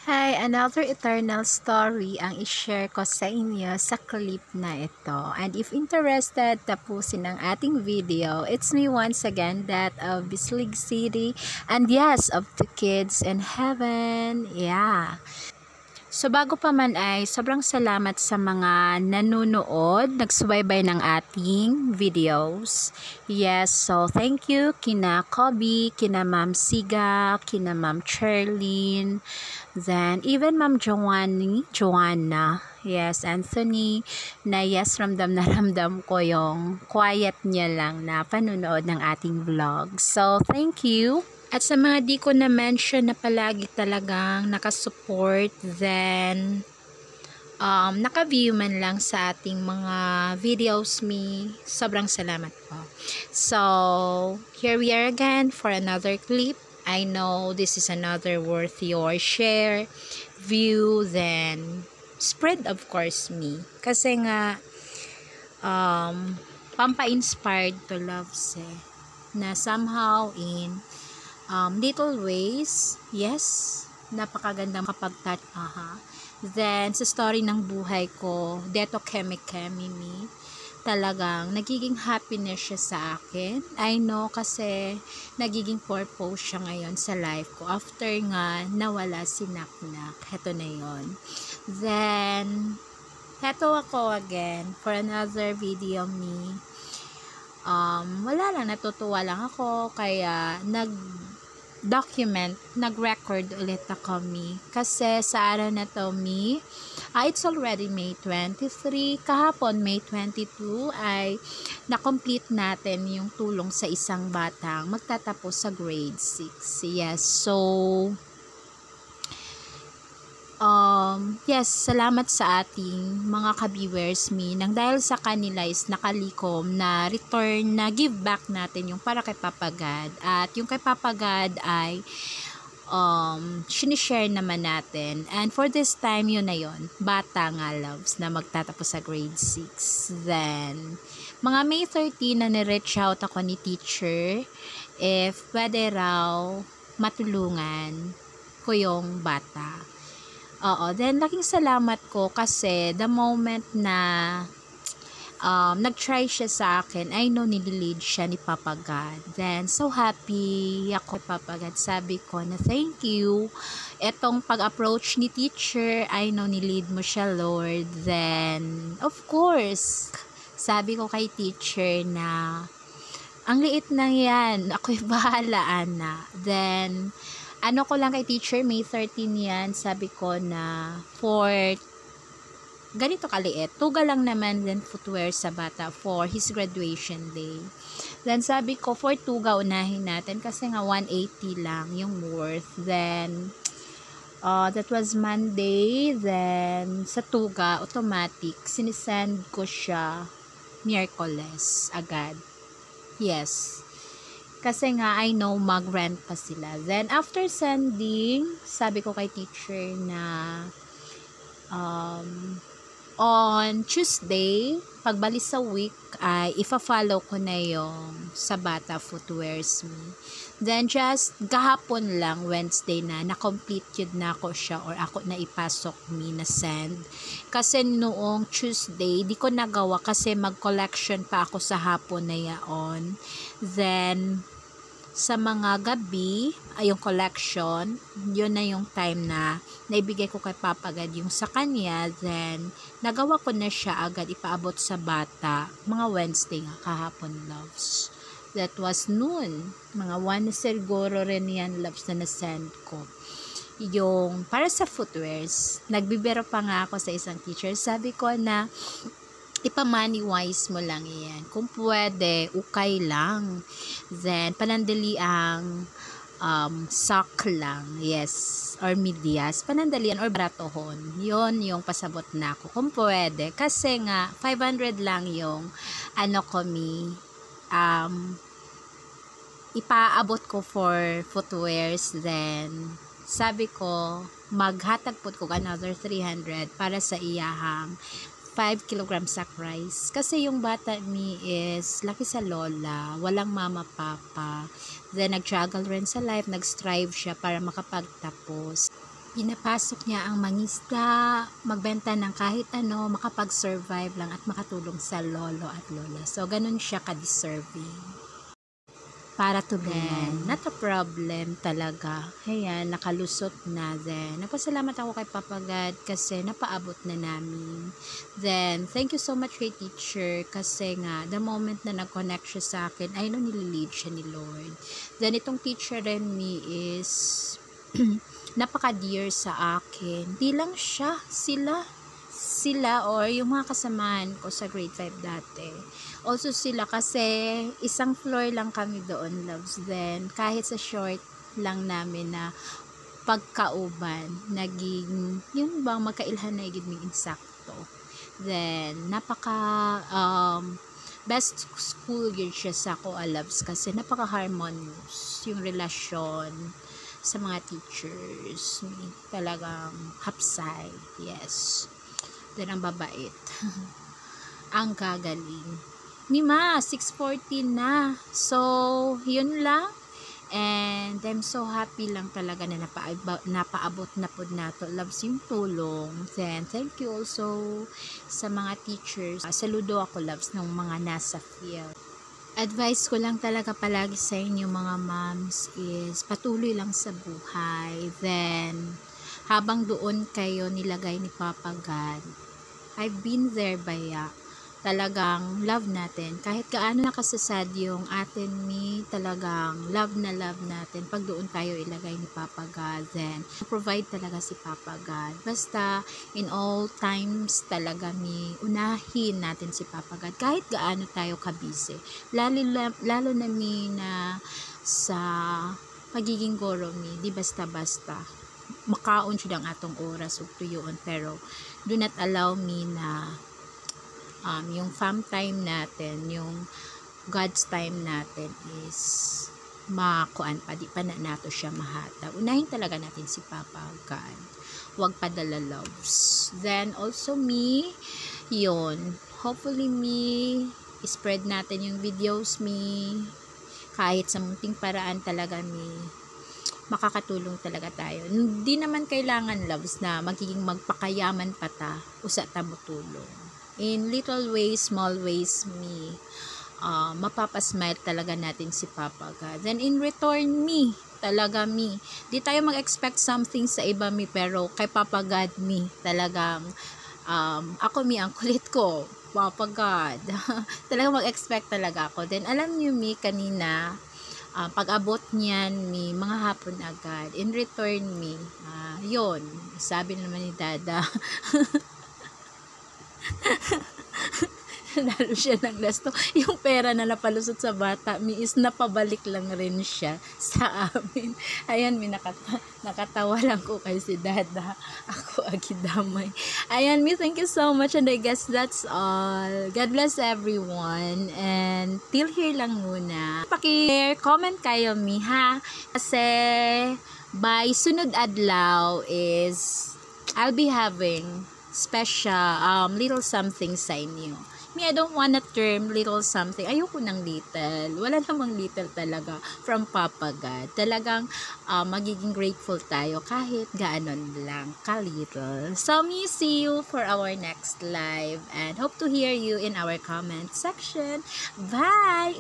Hi, another eternal story ang i-share ko sa inyo sa clip na ito. And if interested, tapusin ang ating video. It's me once again, that of Bislig City. And yes, of the kids in heaven. Yeah. So bago pa man ay sobrang salamat sa mga nanonood, nagsubaybay ng ating videos. Yes, so thank you kina Kobe, kina Ma'am Siga, kina Ma'am Cherlyn, then even Ma'am Joanna, yes, Anthony, na yes, ramdam na ramdam ko yung quiet niya lang na panunood ng ating vlog. So thank you. At sa mga di ko na-mention na palagi talagang nakasupport, then naka-view man lang sa ating mga videos sobrang salamat po. So, here we are again for another clip. I know this is another worth your share, view, then spread of course me. Kasi nga, pampa-inspired to love na somehow in little ways, yes, napakagandang kapag touch, Then, sa story ng buhay ko, Deto Kemi Me, talagang nagiging happiness siya sa akin. I know kasi nagiging purpose siya ngayon sa life ko. After nga, nawala si Naknak. Heto na yon. Then, heto ako again for another video wala lang, natutuwa lang ako, kaya nag-record ulit ako kasi sa araw na to it's already May 23, kahapon May 22 ay na-complete natin yung tulong sa isang batang magtatapos sa grade 6. Yes, so yes, salamat sa ating mga ka-viewers nang dahil sa kanila is nakalikom na return na give back natin yung para kay Papa God, at yung kay Papa God ay sinishare naman natin, and for this time yun na yun, bata nga loves na magtatapos sa grade 6. Then mga May 13 na ni-reach out ako ni teacher if pwede raw matulungan ko yung bata. Then laking salamat ko kasi the moment na nag-try siya sa akin, I know nililid siya ni Papa God. Then so happy ako kay Papa God. Sabi ko na thank you. Etong pag-approach ni teacher, I know nilid mo siya, Lord. Then of course, sabi ko kay teacher na ang liit na yan, ako'y bahala, Ana. Then ano ko lang kay teacher, May 13 yan, sabi ko na for ganito kaliit, tuga lang naman din footwear sa bata for his graduation day. Then sabi ko for tuga unahin natin kasi nga 180 lang yung worth. Then that was Monday. Then sa tuga automatic sinisend ko siya Miyerkules agad. Yes, kasi nga I know mag-rent pa sila. Then after sending, sabi ko kay teacher na on Tuesday, pagbalik sa week, ay ifa-follow ko na yung sa bata footwears Then just gahapon lang, Wednesday na-complete yun na ako siya, or ako na ipasok na send. Kasi noong Tuesday, di ko nagawa kasi mag-collection pa ako sa hapon na yaon. Then sa mga gabi, yung collection, yun na yung time na naibigay ko kay Papa God yung sa kanya. Then nagawa ko na siya agad ipaabot sa bata mga Wednesday nga kahapon, loves. That was noon, mga 1 na siguro rin yan, loves, na nasend ko yung para sa footwears. Nagbibiro pa nga ako sa isang teacher, sabi ko na ipa-money wise mo lang yan. Kung pwede, ukay lang. Then, panandali ang sock lang. Yes. Or medyas. Panandalian or bratohon. Yon yung pasabot na ako. Kung pwede. Kasi nga, 500 lang yung ipaabot ko for footwears. Then, sabi ko, maghatag po ko another 300 para sa iyahang 5 kilograms sa rice. Kasi yung bata is laki sa lola, walang mama, papa. Then nag-struggle rin sa life, nag-strive siya para makapagtapos. Pinapasok niya ang mangisda, magbenta ng kahit ano, makapag-survive lang at makatulong sa lolo at lola. So, ganun siya ka-deserving. Para tulungan. Not a problem talaga. Ayan, nakalusot na. Then, nagpasalamat ako kay Papa God kasi napaabot na namin. Then, thank you so much kay teacher kasi nga, the moment na nag-connect siya sa akin, I know nililid siya ni Lord. Then, itong teacher rin me is napaka-dear sa akin. Di lang siya, sila or yung mga kasamahan ko sa grade 5 dati. Also sila kasi isang floor lang kami doon, loves. Then kahit sa short lang namin na pagkauban, naging yun bang magkailhan na igid mig insakto. Then napaka best school year siya sa ko, loves, kasi napaka harmonious yung relasyon sa mga teachers. Talagang hapsay. Yes. Then ang babait. Ang gagaling. Mima, 6:40 na. So, yun lang. And I'm so happy lang talaga na napaabot na po nato. Loves yung tulong. Then, thank you also sa mga teachers. Saludo ako, loves, ng mga nasa field. Advice ko lang talaga palagi sa inyo mga moms is patuloy lang sa buhay. Then, habang doon kayo nilagay ni Papa God, I've been there baya. Talagang love natin. Kahit gaano nakasasad yung atin ni, talagang love natin. Pag doon tayo ilagay ni Papa God, then provide talaga si Papa God. Basta in all times talaga unahin natin si Papa God. Kahit gaano tayo kabisi. Lalo na na sa pagiging guro di basta-basta. Makaon siya ang atong oras ug tuyoon, pero do not allow me na yung fam time natin, yung God's time natin is makuan pa, di pa na nato siya mahata. Unahin talaga natin si Papa God. Huwag padala, loves. Then also yun, hopefully spread natin yung videos kahit sa munting paraan talaga makakatulong talaga tayo. Hindi naman kailangan, loves, na magiging magpakayaman pa ta usa ta mo tulong. In little ways, small ways, mapapasmile talaga natin si Papa God. Then in return, talaga di tayo mag-expect something sa iba pero kay Papa God talagang ako ang kulit ko, Papa God. Talagang mag-expect talaga ako. Then alam niyo kanina, pag-abot niyan mga hapon agad, in return yun, sabi naman ni Dada lalo siya ng gasto. Yung pera na napalusot sa bata is napabalik lang rin siya sa amin. Ayan, nakatawa lang ko kay si Dada. Ako agidamay. Ayan, thank you so much, and I guess that's all. God bless everyone, and till here lang muna. Paki-comment kayo ha, kasi by sunod adlaw is I'll be having special little something sa inyo. I don't wanna term little something. Ayoko ng little. Wala namang little talaga from Papa God. Talagang magiging grateful tayo kahit gaanon lang ka-little. So, see you for our next live, and hope to hear you in our comment section. Bye!